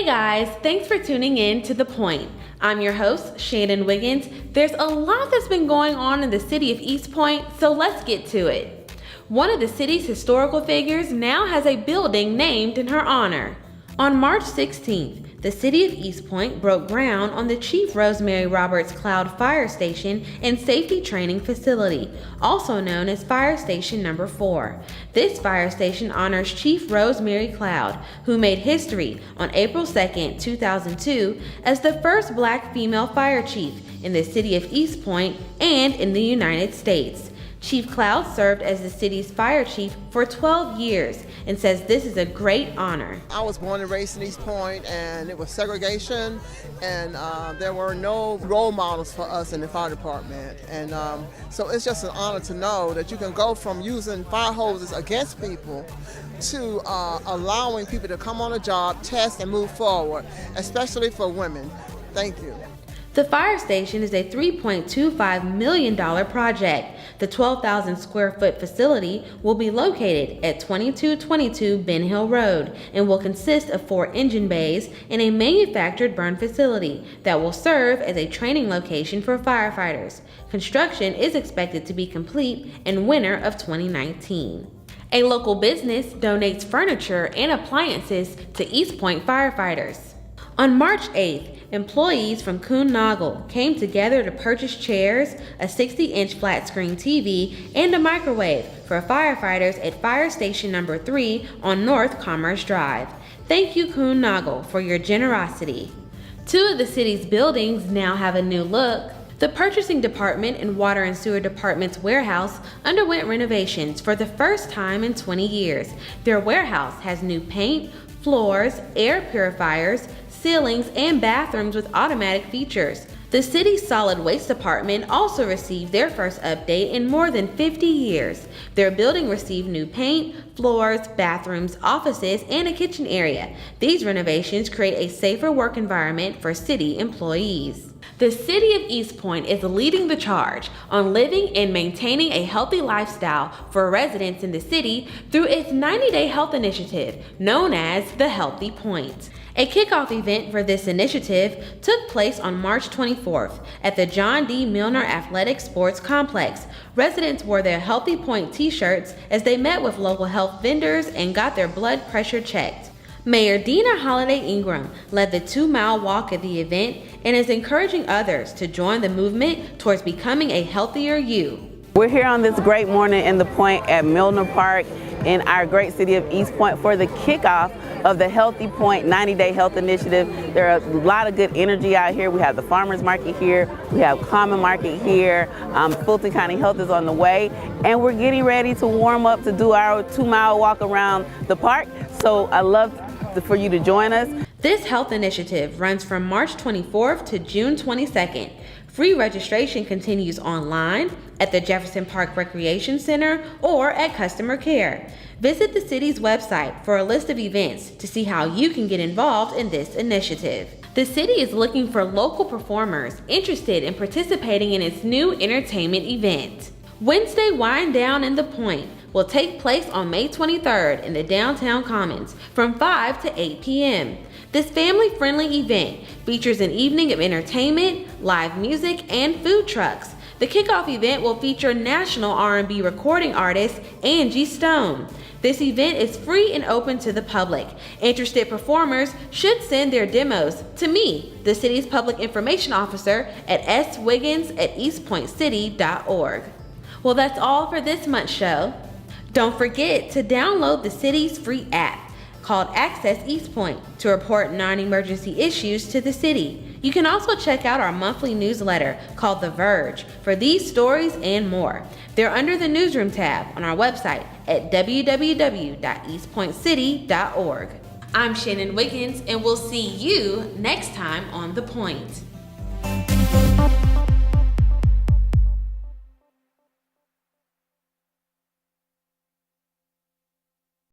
Hey guys, thanks for tuning in to The Point. I'm your host, Shannon Wiggins. There's a lot that's been going on in the city of East Point, so let's get to it. One of the city's historical figures now has a building named in her honor. On March 16th, the city of East Point broke ground on the Chief Rosemary Roberts Cloud Fire Station and Safety Training Facility, also known as Fire Station Number 4. This fire station honors Chief Rosemary Cloud, who made history on April 2nd, 2002, as the first Black female fire chief in the city of East Point and in the United States. Chief Cloud served as the city's fire chief for 12 years and says this is a great honor. I was born and raised in East Point, and it was segregation, and there were no role models for us in the fire department. And so it's just an honor to know that you can go from using fire hoses against people to allowing people to come on a job, test, and move forward, especially for women. Thank you. The fire station is a $3.25 million project. The 12,000 square foot facility will be located at 2222 Ben Hill Road and will consist of 4 engine bays and a manufactured burn facility that will serve as a training location for firefighters. Construction is expected to be complete in winter of 2019. A local business donates furniture and appliances to East Point firefighters. On March 8th, employees from Kuhn Nagel came together to purchase chairs, a 60-inch flat-screen TV, and a microwave for firefighters at Fire Station Number 3 on North Commerce Drive. Thank you, Kuhn Nagel, for your generosity. 2 of the city's buildings now have a new look. The Purchasing Department and Water and Sewer Department's warehouse underwent renovations for the first time in 20 years. Their warehouse has new paint, floors, air purifiers, ceilings, and bathrooms with automatic features. The city's solid waste department also received their first update in more than 50 years. Their building received new paint, floors, bathrooms, offices, and a kitchen area. These renovations create a safer work environment for city employees. The city of East Point is leading the charge on living and maintaining a healthy lifestyle for residents in the city through its 90-day health initiative known as the Healthy Point. A kickoff event for this initiative took place on March 24th at the John D. Milner Athletic Sports Complex. Residents wore their Healthy Point t-shirts as they met with local health vendors and got their blood pressure checked. Mayor Dina Holiday Ingram led the 2-mile walk at the event and is encouraging others to join the movement towards becoming a healthier you. We're here on this great morning in the Point at Milner Park in our great city of East Point for the kickoff of the Healthy Point 90-Day Health Initiative. There are a lot of good energy out here. We have the farmers market here, we have Common Market here, Fulton County Health is on the way, and we're getting ready to warm up to do our 2-mile walk around the park. So I love for you to join us. This health initiative runs from March 24th to June 22nd. Free registration continues online, at the Jefferson Park Recreation Center, or at customer care. Visit the city's website for a list of events to see how you can get involved in this initiative. The city is looking for local performers interested in participating in its new entertainment event. Wednesday Wind Down in the Point will take place on May 23rd in the Downtown Commons from 5 to 8 p.m. This family-friendly event features an evening of entertainment, live music, and food trucks. The kickoff event will feature national R&B recording artist Angie Stone. This event is free and open to the public. Interested performers should send their demos to me, the city's public information officer, at swiggins@eastpointcity.org. Well, that's all for this month's show. Don't forget to download the city's free app called Access East Point to report non-emergency issues to the city. You can also check out our monthly newsletter called The Verge for these stories and more. They're under the Newsroom tab on our website at www.eastpointcity.org. I'm Shannon Wiggins, and we'll see you next time on The Point.